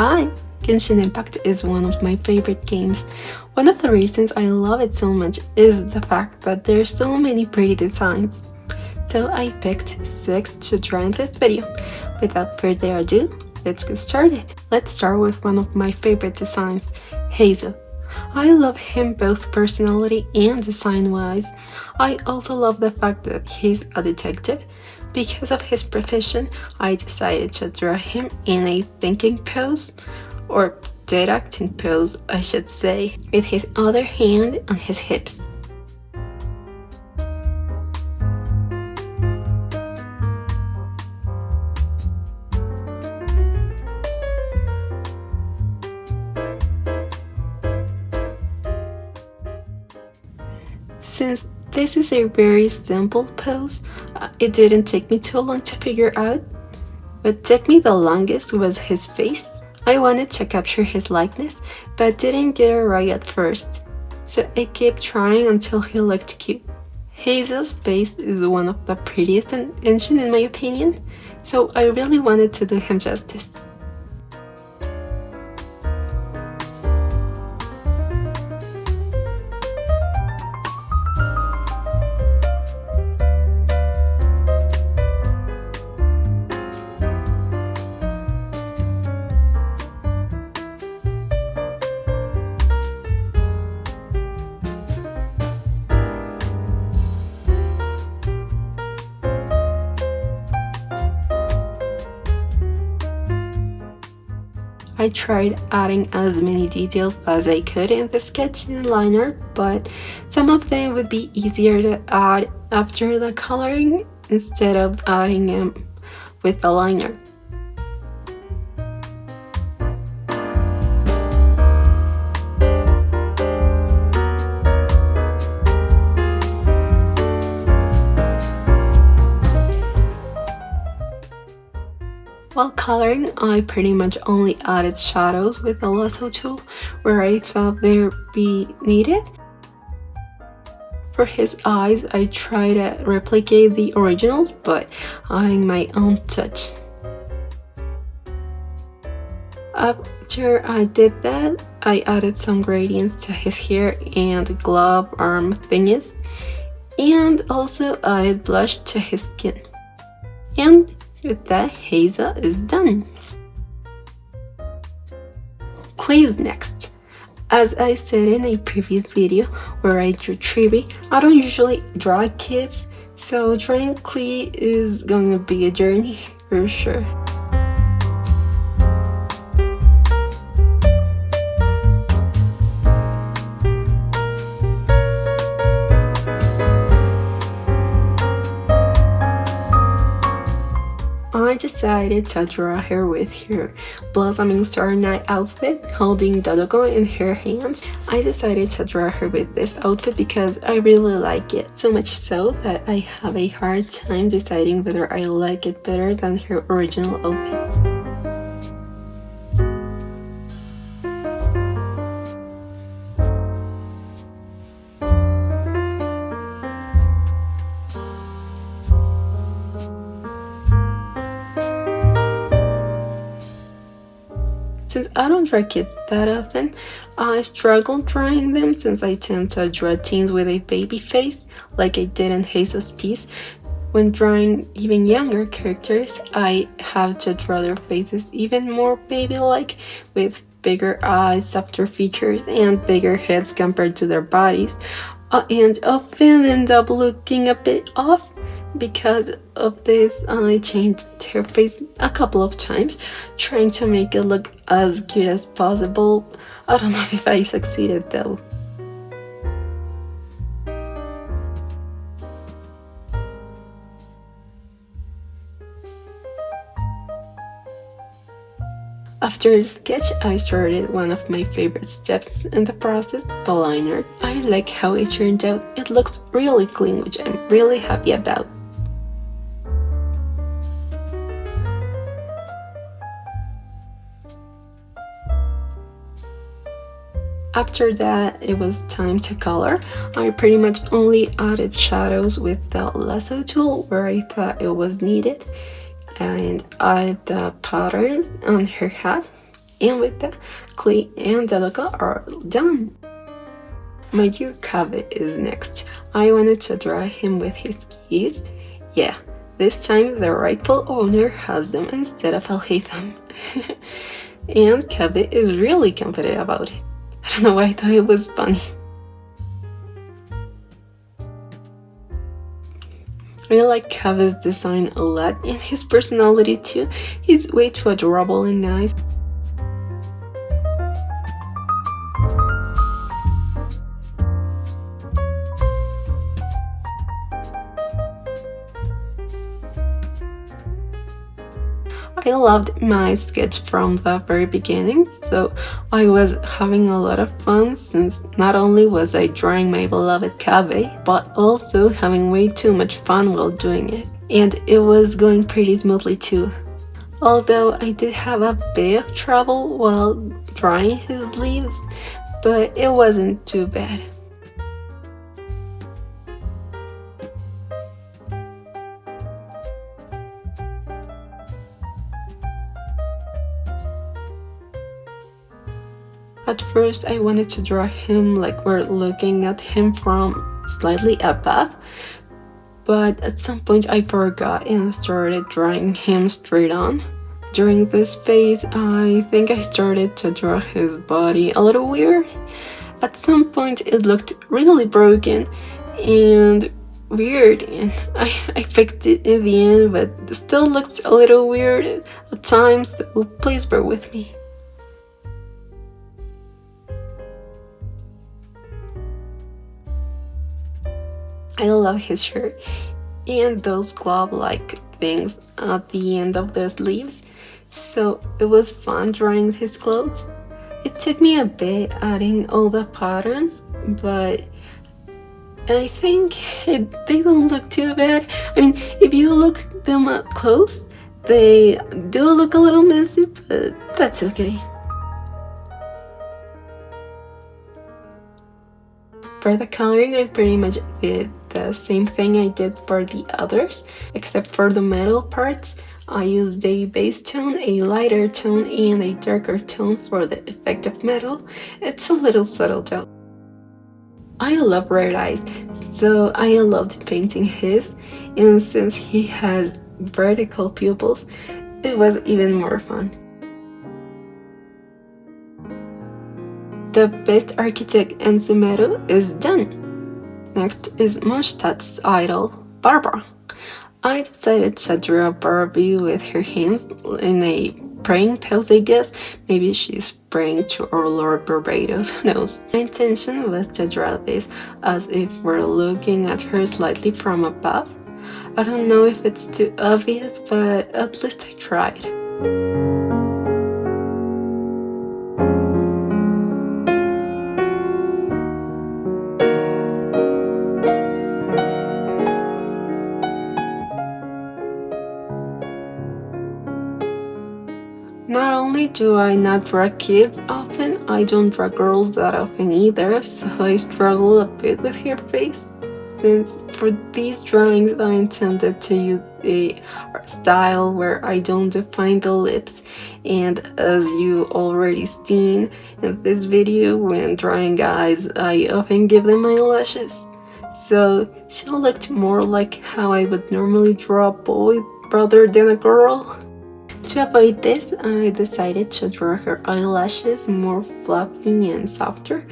Hi! Genshin Impact is one of my favorite games. One of the reasons I love it so much is the fact that there are so many pretty designs. So I picked 6 to try in this video. Without further ado, let's get started. Let's start with one of my favorite designs, Hazel. I love him both personality and design wise. I also love the fact that he's a detective. Because of his profession, I decided to draw him in a thinking pose, or dead acting pose I should say, with his other hand on his hips. Since this is a very simple pose, it didn't take me too long to figure out. What took me the longest was his face. I wanted to capture his likeness, but didn't get it right at first. So I kept trying until he looked cute. Hazel's face is one of the prettiest in Genshin in my opinion, so I really wanted to do him justice. I tried adding as many details as I could in the sketch and liner, but some of them would be easier to add after the coloring instead of adding them with the liner. While coloring, I pretty much only added shadows with the lasso tool where I thought they would be needed. For his eyes, I tried to replicate the originals, but adding my own touch. After I did that, I added some gradients to his hair and glove arm thingies, and also added blush to his skin. And with that, Hazel is done. Klee is next. As I said in a previous video where I drew Trivi, I don't usually draw kids, so drawing Klee is going to be a journey for sure. I decided to draw her with her Blossoming Star Night outfit, holding Dodogo in her hands. I decided to draw her with this outfit because I really like it, so much so that I have a hard time deciding whether I like it better than her original outfit. Since I don't draw kids that often, I struggle drawing them since I tend to draw teens with a baby face, like I did in Hazel's piece. When drawing even younger characters, I have to draw their faces even more baby-like, with bigger eyes, softer features, and bigger heads compared to their bodies, and often end up looking a bit off. Because of this, I changed her face a couple of times, trying to make it look as cute as possible. I don't know if I succeeded though. After the sketch, I started one of my favorite steps in the process, the liner. I like how it turned out. It looks really clean, which I'm really happy about. After that, it was time to color. I pretty much only added shadows with the lasso tool where I thought it was needed, and added the patterns on her hat. And with that, Klee and Deluca are done. My dear Kaveh is next. I wanted to draw him with his keys. Yeah, this time the rightful owner has them instead of Al-Haytham. And Kaveh is really confident about it. I don't know why I thought it was funny. I like Kaveh's design a lot and his personality too. He's way too adorable and nice. I loved my sketch from the very beginning, so I was having a lot of fun since not only was I drawing my beloved Kaveh, but also having way too much fun while doing it. And it was going pretty smoothly too. Although I did have a bit of trouble while drawing his leaves, but it wasn't too bad. At first I wanted to draw him like we're looking at him from slightly above, but at some point I forgot and started drawing him straight on. During this phase, I think I started to draw his body a little weird. At some point it looked really broken and weird, and I fixed it in the end, but it still looked a little weird at times, so please bear with me. I love his shirt and those glove-like things at the end of the sleeves, so it was fun drawing his clothes. It took me a bit adding all the patterns, but I think they don't look too bad. I mean, if you look them up close, they do look a little messy, but that's okay. For the coloring, I pretty much did the same thing I did for the others, except for the metal parts. I used a base tone, a lighter tone, and a darker tone for the effect of metal. It's a little subtle though. I love red eyes, so I loved painting his, and since he has vertical pupils, it was even more fun. The best architect in Sumeru is done. Next is Mondstadt's idol, Barbara. I decided to draw Barbie with her hands in a praying pose, I guess. Maybe she's praying to our Lord Barbados, who knows. My intention was to draw this as if we're looking at her slightly from above. I don't know if it's too obvious, but at least I tried. Not only do I not draw kids often, I don't draw girls that often either, so I struggle a bit with her face. Since for these drawings I intended to use a style where I don't define the lips, and as you already seen in this video, when drawing guys I often give them eyelashes. So she looked more like how I would normally draw a boy rather than a girl. To avoid this, I decided to draw her eyelashes more fluffy and softer.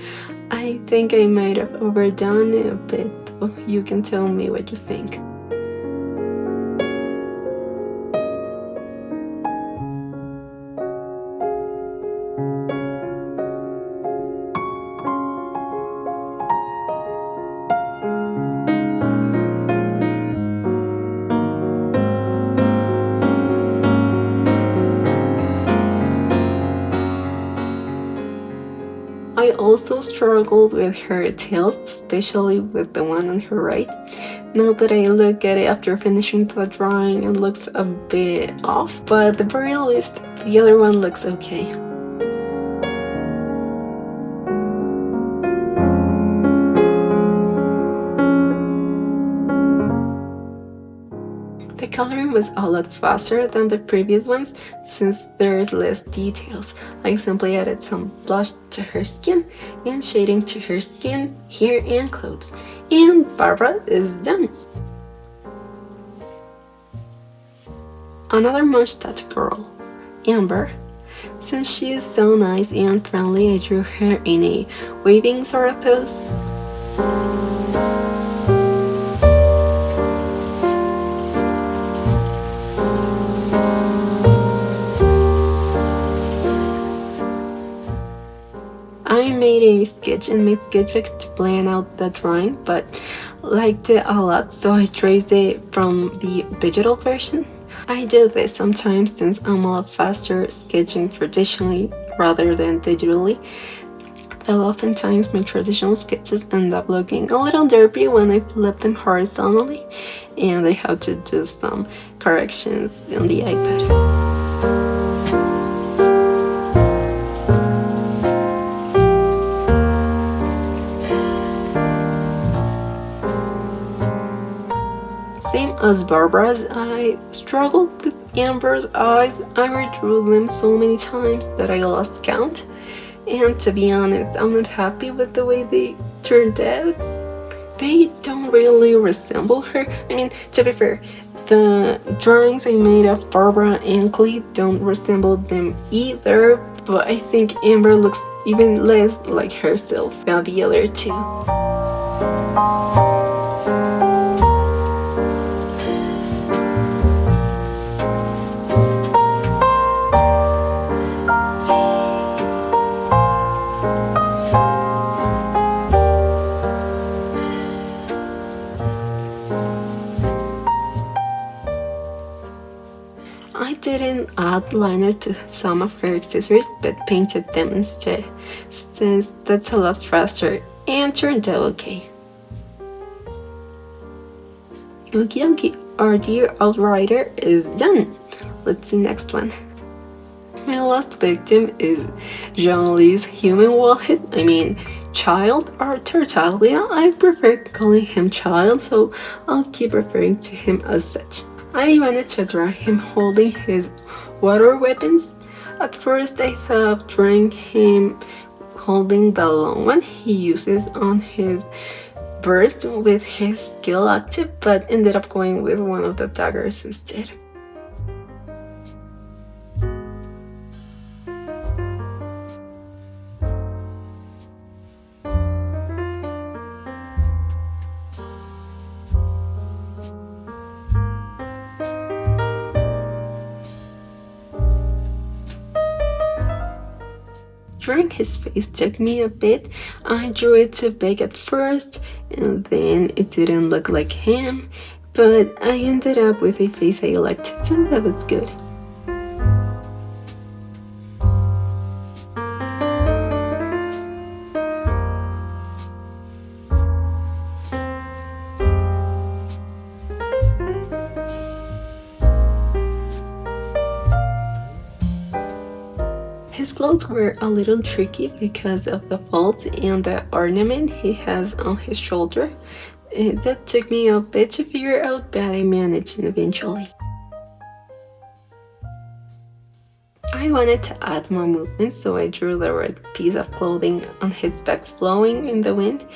I think I might have overdone it a bit, though. You can tell me what you think. I also struggled with her tails, especially with the one on her right. Now that I look at it after finishing the drawing, it looks a bit off, but at the very least, the other one looks okay. The coloring was a lot faster than the previous ones since there's less details. I simply added some blush to her skin and shading to her skin, hair and clothes. And Barbara is done. Another Mondstadt girl, Amber. Since she is so nice and friendly, I drew her in a waving sort of pose. I made a sketch in my sketchbook to plan out the drawing, but liked it a lot, so I traced it from the digital version. I do this sometimes since I'm a lot faster sketching traditionally rather than digitally, though oftentimes my traditional sketches end up looking a little derpy when I flip them horizontally, and I have to do some corrections on the iPad. Same as Barbara's, I struggled with Amber's eyes. I redrew them so many times that I lost count. And to be honest, I'm not happy with the way they turned out. They don't really resemble her. I mean, to be fair, the drawings I made of Barbara and Clee don't resemble them either, but I think Amber looks even less like herself than the other two. I didn't add liner to some of her accessories, but painted them instead, since that's a lot faster and turned out okay. Okay, our dear Outrider is done. Let's see next one. My last victim is Jean-Louis' human wallhead, child or Tartaglia. I prefer calling him child, so I'll keep referring to him as such. I wanted to draw him holding his water weapons. At first I thought drawing him holding the long one he uses on his burst with his skill active, but ended up going with one of the daggers instead. Drawing his face took me a bit. I drew it too big at first, and then it didn't look like him, but I ended up with a face I liked, so that was good. His clothes were a little tricky because of the folds and the ornament he has on his shoulder. That took me a bit to figure out, but I managed eventually. I wanted to add more movement, so I drew the red piece of clothing on his back flowing in the wind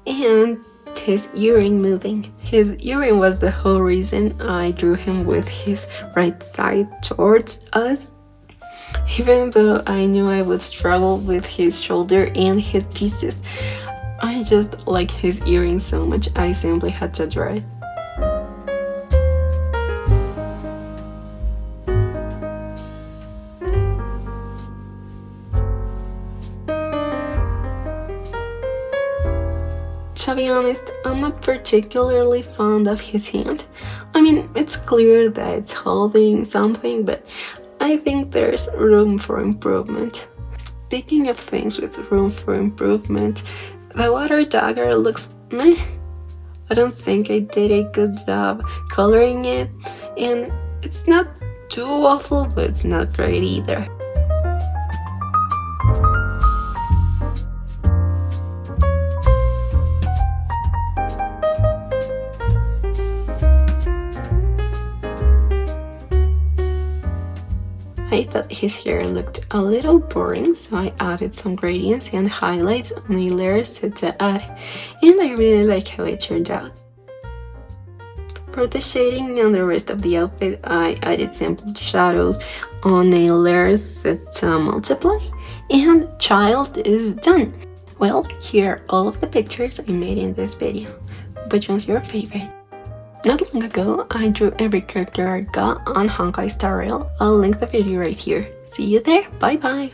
and his earring moving. His earring was the whole reason I drew him with his right side towards us. Even though I knew I would struggle with his shoulder and head pieces, I just like his earrings so much I simply had to draw it. To be honest, I'm not particularly fond of his hand. It's clear that it's holding something, but I think there's room for improvement. Speaking of things with room for improvement, the water dagger looks meh. I don't think I did a good job coloring it, and it's not too awful, but it's not great either. thought his hair looked a little boring, so I added some gradients and highlights on a layer set to add, and I really like how it turned out. For the shading and the rest of the outfit, I added simple shadows on a layer set to multiply, and child is done. Well, here are all of the pictures I made in this video. Which one's your favorite? Not long ago, I drew every character I got on Honkai Star Rail. I'll link the video right here. See you there, bye bye!